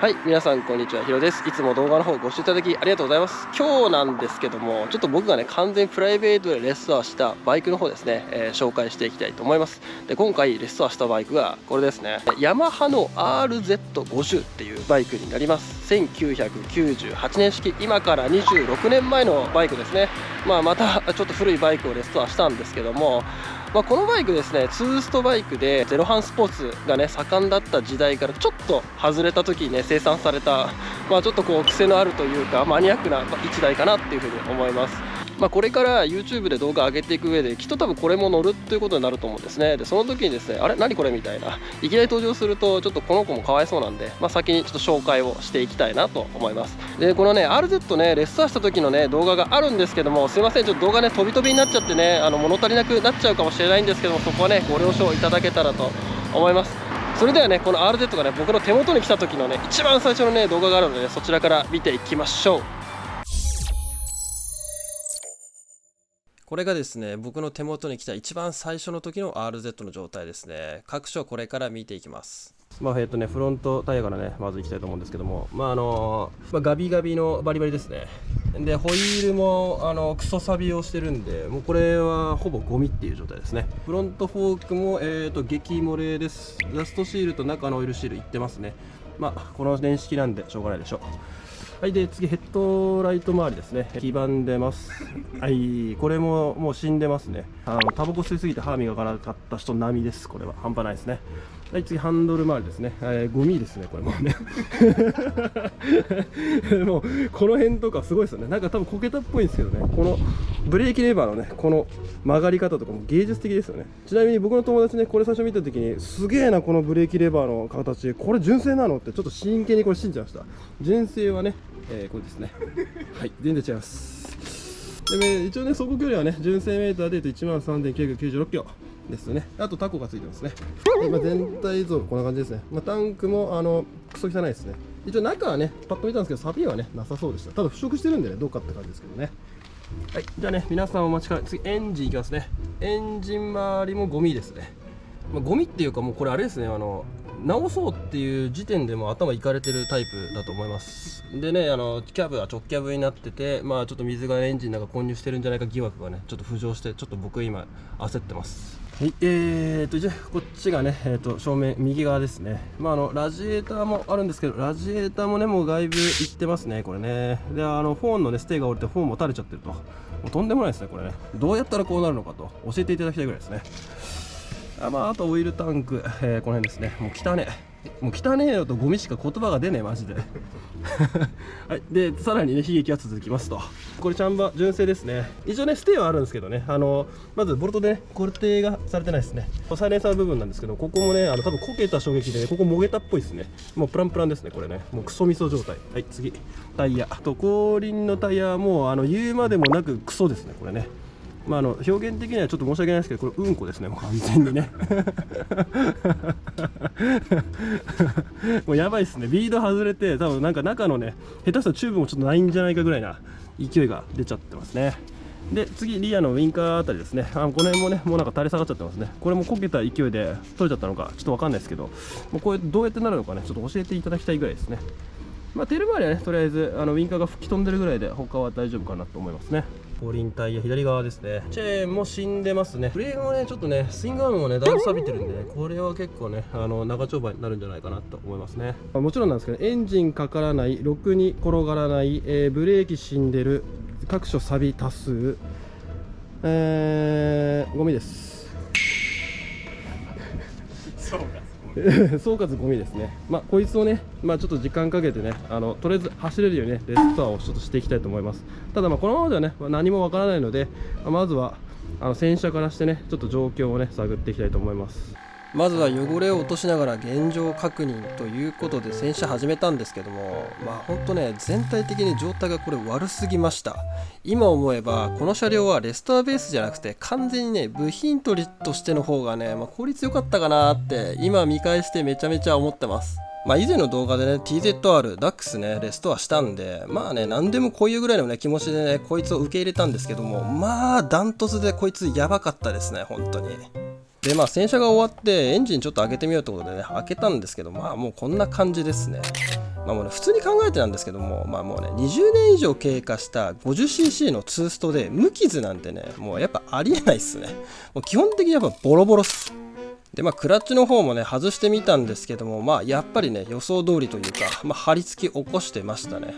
はい、皆さんこんにちは、ひろです。いつも動画の方ご視聴いただきありがとうございます。今日なんですけども、ちょっと僕がね、完全プライベートでレストアしたバイクの方ですね、紹介していきたいと思います。で、今回レストアしたバイクがこれですね。ヤマハの RZ50 っていうバイクになります。1998年式、今から26年前のバイクですね。またちょっと古いバイクをレストアしたんですけども、このバイクですね、ツーストバイクでゼロハンスポーツがね盛んだった時代からちょっと外れた時にね生産された、ちょっとこう癖のあるというかマニアックな1台かなっていうふうに思います。これから YouTube で動画上げていく上できっと多分これも乗るっていうことになると思うんですね。でその時にですね、あれ何これみたいないきなり登場するとちょっとこの子もかわいそうなんで、先にちょっと紹介をしていきたいなと思います。でこのね RZ ねレッサーした時のね動画があるんですけども、すいませんちょっと動画ね飛び飛びになっちゃってね物足りなくなっちゃうかもしれないんですけども、そこはねご了承いただけたらと思います。それではねこの RZ がね僕の手元に来た時のね一番最初のね動画があるので、そちらから見ていきましょう。これがですね、僕の手元に来た一番最初の時の RZ の状態ですね。各所これから見ていきます。フロントタイヤからね、まずいきたいと思うんですけども、ガビガビのバリバリですね。で、ホイールもクソサビをしてるんで、もうこれはほぼゴミっていう状態ですね。フロントフォークも激漏れです。ラストシールと中のオイルシールいってますね。この年式なんでしょうがないでしょう。はい、で次ヘッドライト周りですね、黄ばんでます。はい、これももう死んでますね。タバコ吸いすぎて歯磨かなかった人並みです。これは半端ないですね。はい、次ハンドル周りですね、ゴミですね、これもねもうこの辺とかすごいですよね。なんか多分こけたっぽいんですけどね、このブレーキレバーのねこの曲がり方とかも芸術的ですよね。ちなみに僕の友達ね、これ最初見た時にすげえなこのブレーキレバーの形、これ純正なのってちょっと真剣にこれ信じました。純正はねこれですね。はい、全然違います。で一応ね走行距離はね純正メーターで言うと 13,996 キロですね。あとタコがついてますね。で全体像こんな感じですね。タンクもクソ汚いですね。一応中はねパッと見たんですけどサビはねなさそうでした。ただ腐食してるんでねどうかって感じですけどね。はい、じゃあね皆さんお待ちかね、次エンジンいきますね。エンジン周りもゴミですね。ゴミっていうかもうこれあれですね、直そうっていう時点でも頭いかれてるタイプだと思います。でね、キャブは直キャブになってて、ちょっと水がエンジンの中混入してるんじゃないか疑惑がねちょっと浮上して、ちょっと僕今焦ってます。はい、じゃあこっちがね、正面右側ですね。ラジエーターもあるんですけど、ラジエーターもねもう外部いってますね、これね。でフォーンのねステーが折れてフォーンも垂れちゃってると、もうとんでもないですねこれね。どうやったらこうなるのかと教えていただきたいぐらいですね。あとオイルタンク、この辺ですね。もう汚ねえよとゴミしか言葉が出ねえマジではい、でさらにね悲劇は続きますと。これチャンバー純正ですね。一応ねステーはあるんですけどね、まずボルトでね固定がされてないですね。サイレンサーの部分なんですけど、ここもね多分こけた衝撃でねここもげたっぽいですね。もうプランプランですねこれね。もうクソみそ状態。はい、次タイヤと後輪のタイヤはもう言うまでもなくクソですねこれね。表現的にはちょっと申し訳ないですけど、これうんこですね、もう完全にねもうやばいですね。ビード外れて多分なんか中のね下手したらチューブもちょっとないんじゃないかぐらいな勢いが出ちゃってますね。で次リアのウインカーあたりですね。この辺もねもうなんか垂れ下がっちゃってますね。これもこけた勢いで取れちゃったのかちょっと分かんないですけど、もうこれどうやってなるのかねちょっと教えていただきたいぐらいですね。テール周りはねとりあえずウインカーが吹き飛んでるぐらいで他は大丈夫かなと思いますね。後輪タイヤ左側ですね。チェーンも死んでますね。フレームもねちょっとねスイングアームもねだいぶ錆びてるんで、ね、これは結構ね長丁場になるんじゃないかなと思いますね。もちろんなんですけどエンジンかからない、ろくに転がらない、ブレーキ死んでる、各所錆び多数、ゴミです総括ゴミですね。こいつをね、ちょっと時間かけてね、とりあえず走れるようにね、レストアをちょっとしていきたいと思います。ただ、このままではね、何もわからないので、まずは洗車からしてね、ちょっと状況をね、探っていきたいと思います。まずは汚れを落としながら現状確認ということで洗車始めたんですけども、ほんとね全体的に状態がこれ悪すぎました。今思えばこの車両はレストアベースじゃなくて完全にね部品取りとしての方がね、効率良かったかなって今見返してめちゃめちゃ思ってます。以前の動画でね TZR ダックスねレストアしたんで、何でもこういうぐらいのね気持ちでねこいつを受け入れたんですけども、ダントツでこいつやばかったですね本当に。で洗車が終わってエンジンちょっと開けてみようってことでね開けたんですけど、もうこんな感じですね。もうね普通に考えてなんですけども、もうね20年以上経過した 50cc のツーストで無傷なんてねもうやっぱありえないっすね。もう基本的にやっぱボロボロっす。でクラッチの方もね外してみたんですけども、やっぱりね予想通りというか、張り付き起こしてましたね。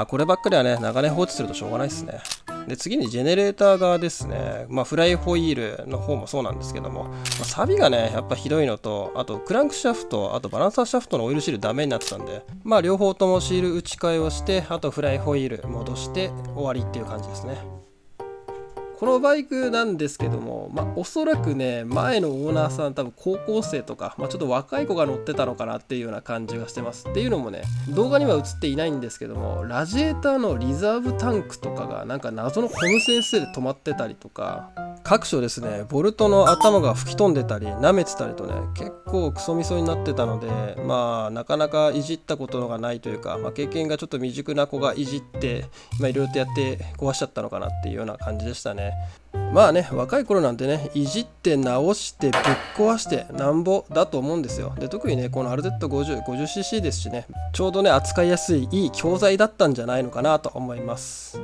こればっかりはね長年放置するとしょうがないですね。で次にジェネレーター側ですね。フライホイールの方もそうなんですけども、錆がねやっぱひどいのと、あとクランクシャフト、あとバランサーシャフトのオイルシールダメになってたんで、両方ともシール打ち替えをして、あとフライホイール戻して終わりっていう感じですね。このバイクなんですけども、おそらくね前のオーナーさん多分高校生とか、ちょっと若い子が乗ってたのかなっていうような感じがしてます。っていうのもね動画には映っていないんですけども、ラジエーターのリザーブタンクとかがなんか謎のゴム先生で止まってたりとか、各所ですねボルトの頭が吹き飛んでたり舐めてたりとね結構クソみそになってたので、なかなかいじったことがないというか、経験がちょっと未熟な子がいじっていろいろとやって壊しちゃったのかなっていうような感じでしたね。若い頃なんてねいじって直してぶっ壊してなんぼだと思うんですよ。で特にねこの RZ50cc ですしね、ちょうどね扱いやすいいい教材だったんじゃないのかなと思います。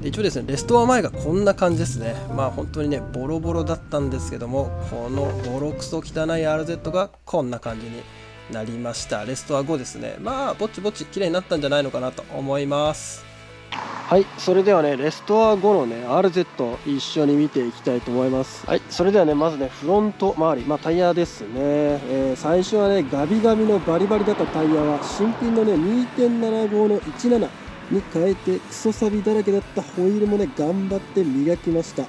一応ですねレストア前がこんな感じですね。本当にねボロボロだったんですけども、このボロクソ汚い RZ がこんな感じになりました。レストア後ですね、ぼちぼち綺麗になったんじゃないのかなと思います。はい、それではねレストア後のね RZ 一緒に見ていきたいと思います。はい、それではねまずねフロント周り、タイヤですね、最初はねガビガビのバリバリだったタイヤは新品のね 2.75 の17に変えてクソサビだらけだったホイールもね頑張って磨きました。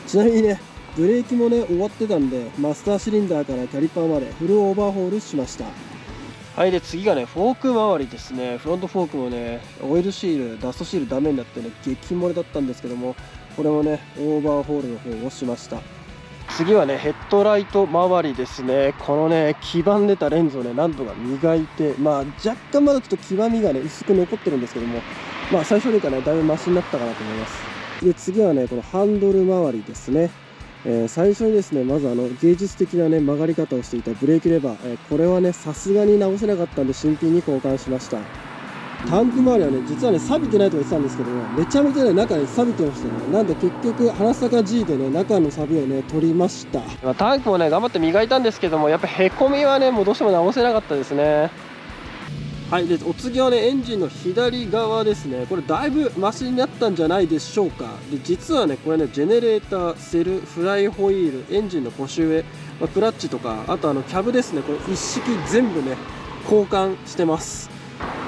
ちなみにねブレーキもね終わってたんでマスターシリンダーからキャリパーまでフルオーバーホールしました。はい、で次がねフォーク周りですね。フロントフォークもねオイルシールダストシールダメになってね激漏れだったんですけども、これもねオーバーホールの方をしました。次はねヘッドライト周りですね。このね黄ばんでたレンズをね何度か磨いて、若干まだちょっと黄ばみがね薄く残ってるんですけども、最初よりかねだいぶマシになったかなと思います。で次はねこのハンドル周りですね。最初にですねまず芸術的なね曲がり方をしていたブレーキレバー、これはねさすがに直せなかったんで新品に交換しました。タンク周りはね実はね錆びてないとか言ってたんですけども、めちゃめちゃね中に錆びてましたね。なんで結局花坂 G でね中の錆をね取りました。タンクもね頑張って磨いたんですけども、やっぱへこみはねもうどうしても直せなかったですね。はい、でお次はねエンジンの左側ですね。これだいぶマシになったんじゃないでしょうか。で実はねこれねジェネレーター、セル、フライホイール、エンジンの腰上、クラッチとか、あとキャブですね、これ一式全部ね交換してます。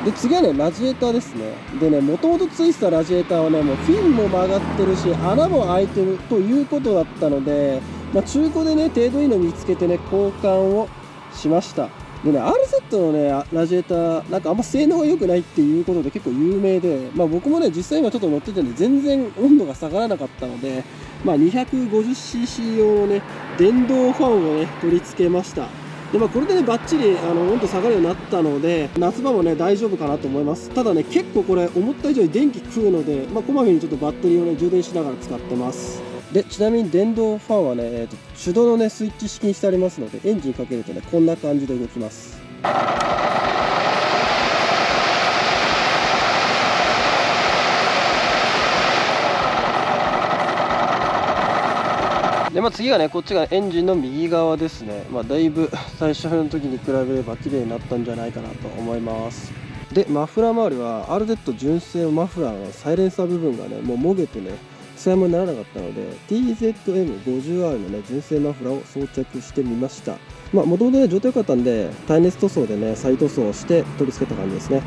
で次はねラジエーターですね。でねもともとついてたラジエーターはねもうフィンも曲がってるし穴も開いてるということだったので、中古でね程度いいの見つけてね交換をしました。でね RZ のねラジエーターなんかあんま性能が良くないっていうことで結構有名で、僕もね実際今ちょっと乗っててね全然温度が下がらなかったので、250cc 用のね電動ファンをね取り付けました。でこれでねバッチリ温度下がるようになったので夏場もね大丈夫かなと思います。ただね結構これ思った以上に電気食うので、こまめにちょっとバッテリーをね充電しながら使ってます。でちなみに電動ファンはね、手動のねスイッチ式にしてありますのでエンジンかけるとねこんな感じで動きます。で次がねこっちがエンジンの右側ですね。だいぶ最初の時に比べれば綺麗になったんじゃないかなと思います。でマフラー周りは RZ 純正のマフラーのサイレンサー部分がねもうもげてね使い物にならなかったので TZM50R のね純正マフラーを装着してみました。もともとね状態良かったんで耐熱塗装でね再塗装をして取り付けた感じですね。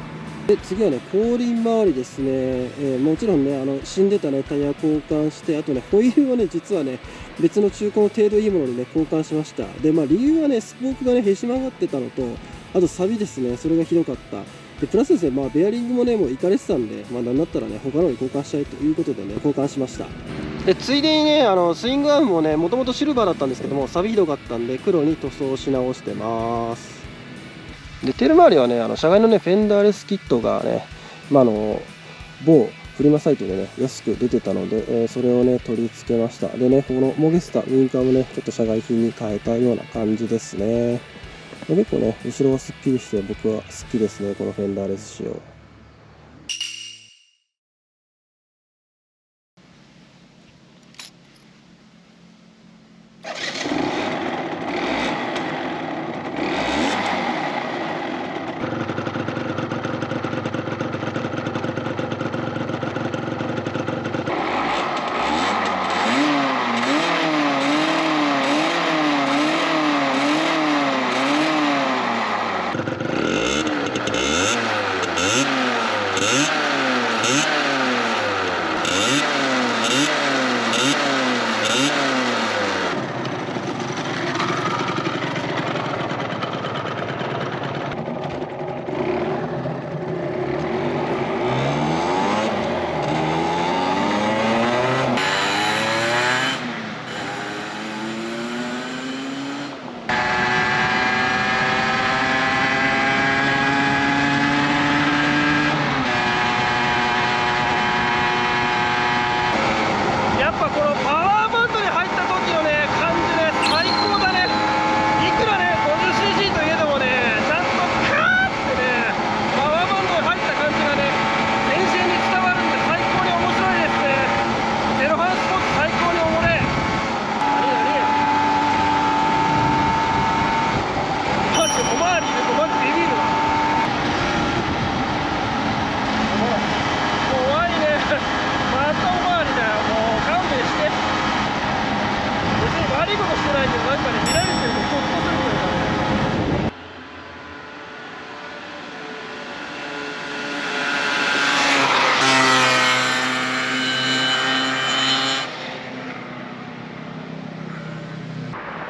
で次はね後輪周りですね、もちろんね死んでたねタイヤ交換して、あとねホイールはね実はね別の中古の程度いいものにね交換しました。で理由はねスポークがねへし曲がってたのと、あと錆ですね、それがひどかった。でプラスですねベアリングもねもういかれてたんで、なんだったらね他のに交換したいということでね交換しました。でついでにねスイングアームもねもともとシルバーだったんですけども錆ひどかったんで黒に塗装し直してます。でテール周りはね車外のねフェンダーレスキットがね某フリマサイトでね安く出てたので、それをね取り付けました。でね、このモゲスタウインカーもねちょっと社外品に変えたような感じですね。で結構ね後ろはすっきりして僕は好きですね、このフェンダーレス仕様。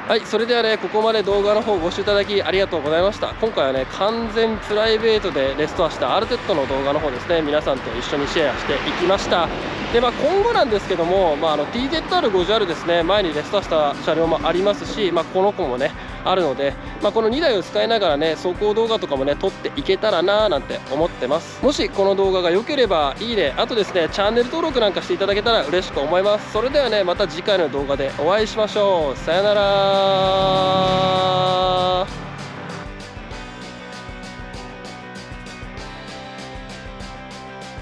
はい、それではね、ここまで動画の方ご視聴いただきありがとうございました。今回はね、完全プライベートでレストアしたアルテッドの動画の方ですね、皆さんと一緒にシェアしていきました。で、今後なんですけども、TZR50R ですね、前にレストアした車両もありますし、この子もね、あるので、この2台を使いながらね、走行動画とかもね、撮っていけたらなーなんて思ってます。もしこの動画が良ければいいね、あとですね、チャンネル登録なんかしていただけたら嬉しく思います。それではね、また次回の動画でお会いしましょう。さよなら。